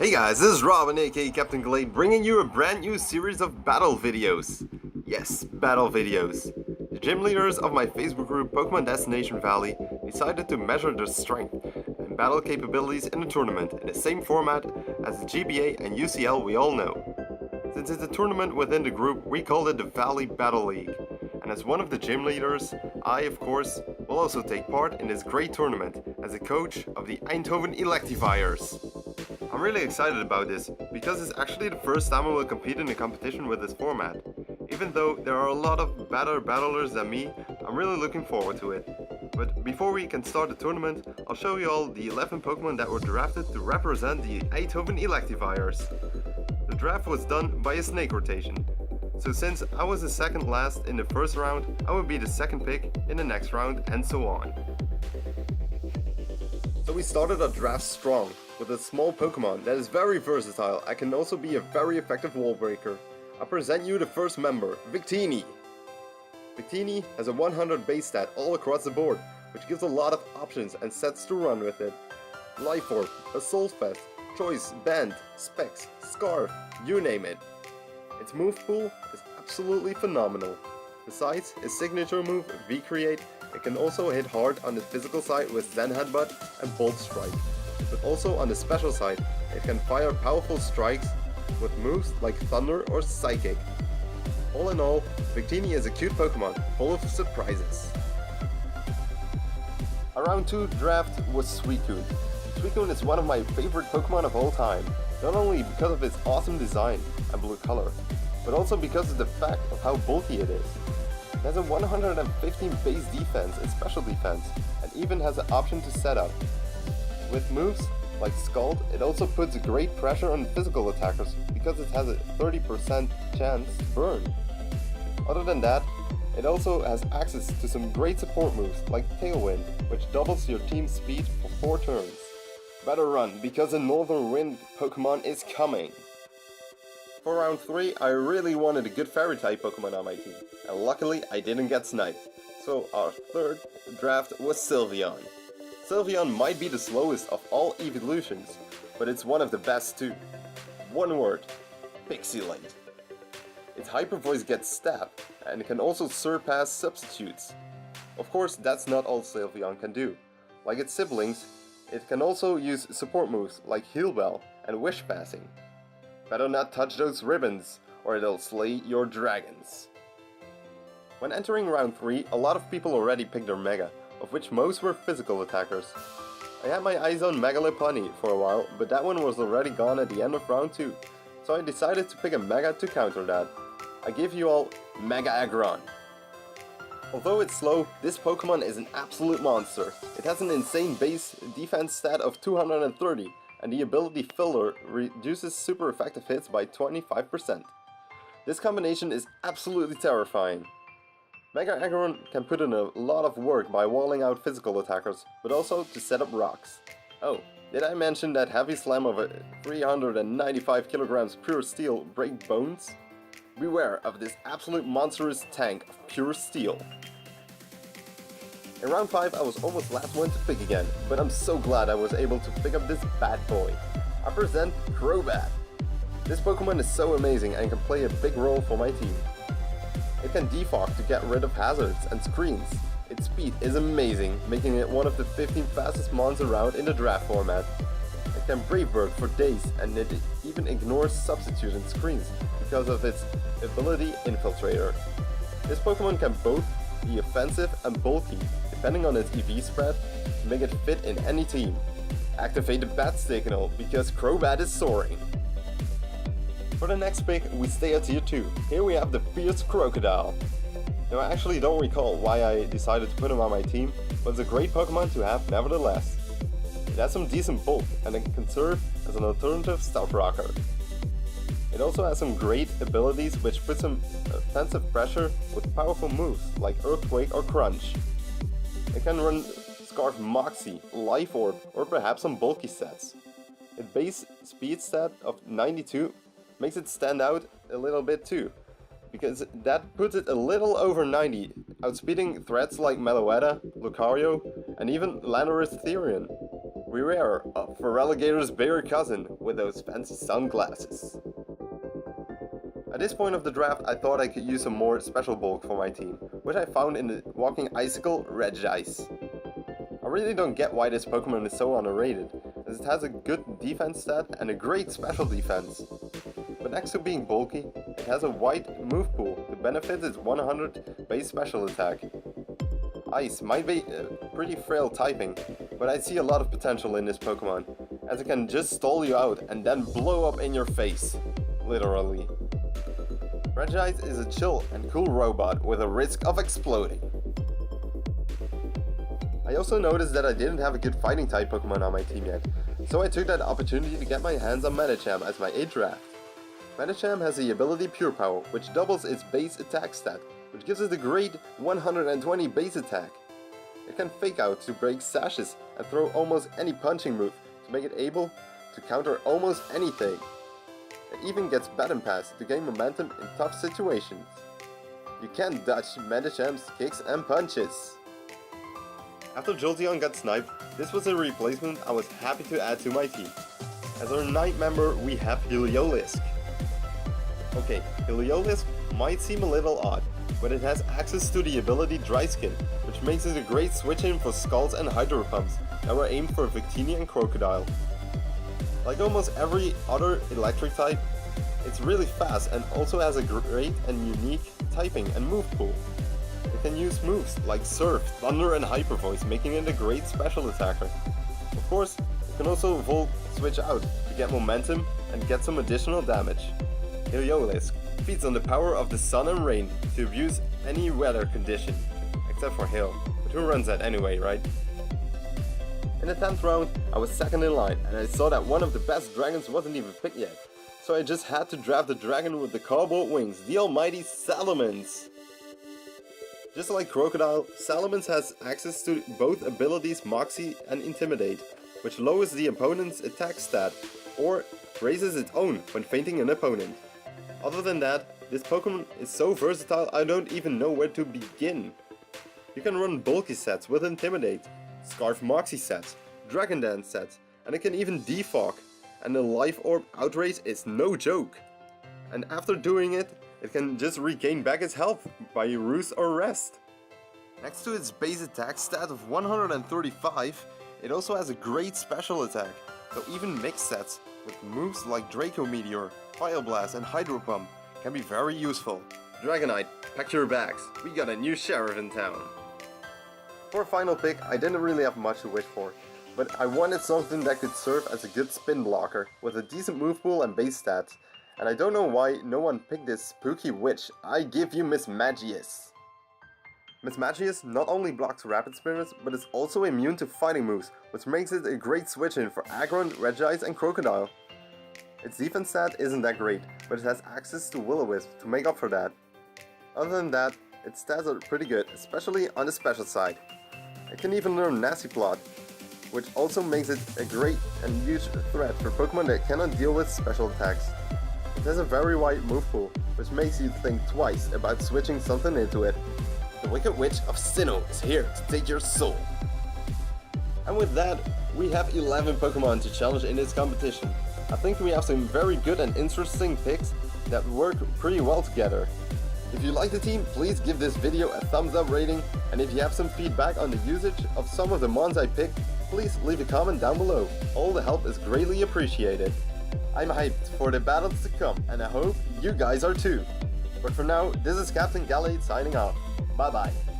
Hey guys, this is Robin aka Captain Gallade bringing you a brand new series of battle videos. Yes, battle videos. The gym leaders of my Facebook group Pokemon Destination Valley decided to measure their strength and battle capabilities in a tournament in the same format as the GBA and UCL we all know. Since it's a tournament within the group, we called it the Valley Battle League. And as one of the gym leaders, I, of course, will also take part in this great tournament as a coach of the Eindhoven Electivires. I'm really excited about this, because it's actually the first time I will compete in a competition with this format. Even though there are a lot of better battlers than me, I'm really looking forward to it. But before we can start the tournament, I'll show you all the 11 Pokemon that were drafted to represent the Eindhoven Electivires. The draft was done by a snake rotation. So since I was the second last in the first round, I would be the second pick in the next round and so on. So we started our draft strong, with a small Pokemon that is very versatile and can also be a very effective wall breaker. I present you the first member, Victini. Victini has a 100 base stat all across the board, which gives a lot of options and sets to run with it. Life Orb, Assault Vest, Choice, Band, Specs, Scarf, you name it. Its move pool is absolutely phenomenal. Besides its signature move, V-Create, it can also hit hard on the physical side with Zen Headbutt and Bolt Strike. But also on the special side, it can fire powerful strikes with moves like Thunder or Psychic. All in all, Victini is a cute Pokemon, full of surprises. Our round 2 draft was Suicune. Suicune is one of my favorite Pokemon of all time, not only because of its awesome design and blue color, but also because of the fact of how bulky it is. It has a 115 base defense and special defense, and even has an option to set up. With moves like Scald, it also puts great pressure on physical attackers because it has a 30% chance to burn. Other than that, it also has access to some great support moves like Tailwind, which doubles your team's speed for 4 turns. Better run, because the Northern Wind Pokemon is coming! For round 3, I really wanted a good Fairy type Pokemon on my team, and luckily I didn't get sniped. So our third draft was Sylveon. Sylveon might be the slowest of all evolutions, but it's one of the best too. One word: Pixelate. Its Hyper Voice gets Stab, and it can also surpass substitutes. Of course, that's not all Sylveon can do. Like its siblings, it can also use support moves like Heal Bell and Wish Passing. Better not touch those ribbons, or it'll slay your dragons. When entering round 3, a lot of people already picked their Mega, of which most were physical attackers. I had my eyes on Megalopony for a while, but that one was already gone at the end of round 2, so I decided to pick a Mega to counter that. I give you all Mega Aggron. Although it's slow, this Pokemon is an absolute monster. It has an insane base defense stat of 230, and the ability Filler reduces super effective hits by 25%. This combination is absolutely terrifying. Mega Aggron can put in a lot of work by walling out physical attackers, but also to set up rocks. Oh, did I mention that Heavy Slam of 395 kilograms pure steel break bones? Beware of this absolute monstrous tank of pure steel. In round 5 I was almost last one to pick again, but I'm so glad I was able to pick up this bad boy. I present Crobat. This Pokemon is so amazing and can play a big role for my team. It can defog to get rid of hazards and screens. Its speed is amazing, making it one of the 15 fastest mons around in the draft format. It can Brave Bird for days, and it even ignores substitute and screens because of its ability Infiltrator. This Pokemon can both be offensive and bulky, depending on its EV spread, to make it fit in any team. Activate the Bat Signal, because Crobat is soaring. For the next pick, we stay at tier 2. Here we have the fierce Krookodile. Now I actually don't recall why I decided to put him on my team, but it's a great Pokemon to have nevertheless. It has some decent bulk, and it can serve as an alternative Stealth Rocker. It also has some great abilities which put some offensive pressure with powerful moves like Earthquake or Crunch. It can run Scarf Moxie, Life Orb, or perhaps some bulky sets. Its base speed stat of 92 makes it stand out a little bit too, because that puts it a little over 90, outspeeding threats like Meloetta, Lucario, and even Landorus Therian. Beware of Feraligator's bigger cousin with those fancy sunglasses. At this point of the draft, I thought I could use some more special bulk for my team, which I found in the Walking Icicle Regice. I really don't get why this Pokemon is so underrated, as it has a good defense stat and a great special defense. But next to being bulky, it has a wide move pool to benefit its 100 base special attack. Ice might be a pretty frail typing, but I see a lot of potential in this Pokemon, as it can just stall you out and then blow up in your face. Literally. Regice is a chill and cool robot with a risk of exploding. I also noticed that I didn't have a good fighting type Pokemon on my team yet, so I took that opportunity to get my hands on Medicham as my 8th draft. Medicham has the ability Pure Power, which doubles its base attack stat, which gives it a great 120 base attack. It can Fake Out to break sashes and throw almost any punching move to make it able to counter almost anything. It even gets Baton Pass to gain momentum in tough situations. You can dodge Medicham's kicks and punches. After Jolteon got sniped, this was a replacement I was happy to add to my team. As our 9th member, we have Heliolisk. Okay, Heliolisk might seem a little odd, but it has access to the ability Dry Skin, which makes it a great switch-in for Scalds and Hydro Pumps that were aimed for Victini and Krookodile. Like almost every other electric type, it's really fast and also has a great and unique typing and move pool. It can use moves like Surf, Thunder and Hyper Voice, making it a great special attacker. Of course, it can also Volt Switch out to get momentum and get some additional damage. Heliolisk feeds on the power of the sun and rain to abuse any weather condition, except for hail, but who runs that anyway, right? In the 10th round, I was second in line, and I saw that one of the best dragons wasn't even picked yet, so I just had to draft the dragon with the cardboard wings, the almighty Salamence. Just like Krookodile, Salamence has access to both abilities Moxie and Intimidate, which lowers the opponent's attack stat, or raises its own when feinting an opponent. Other than that, this Pokemon is so versatile I don't even know where to begin. You can run bulky sets with Intimidate, Scarf Moxie sets, Dragon Dance sets, and it can even defog, and the Life Orb Outrage is no joke. And after doing it, it can just regain back its health by Roost or Rest. Next to its base attack stat of 135, it also has a great special attack, so even mixed sets with moves like Draco Meteor, Fire Blast and Hydro Pump can be very useful. Dragonite, pack your bags, we got a new sheriff in town. For a final pick, I didn't really have much to wish for, but I wanted something that could serve as a good spin blocker with a decent move pool and base stats, and I don't know why no one picked this spooky witch. I give you Mismagius. Mismagius not only blocks rapid spirits, but is also immune to fighting moves, which makes it a great switch-in for Aggron, Regice and Krookodile. Its defense stat isn't that great, but it has access to Will-O-Wisp to make up for that. Other than that, its stats are pretty good, especially on the special side. It can even learn Nasty Plot, which also makes it a great and huge threat for Pokemon that cannot deal with special attacks. It has a very wide move pool, which makes you think twice about switching something into it. The Wicked Witch of Sinnoh is here to take your soul. And with that, we have 11 Pokemon to challenge in this competition. I think we have some very good and interesting picks that work pretty well together. If you like the team, please give this video a thumbs up rating, and if you have some feedback on the usage of some of the mons I picked, please leave a comment down below. All the help is greatly appreciated. I'm hyped for the battles to come, and I hope you guys are too. But for now, this is Captain Gallade signing off. Bye bye.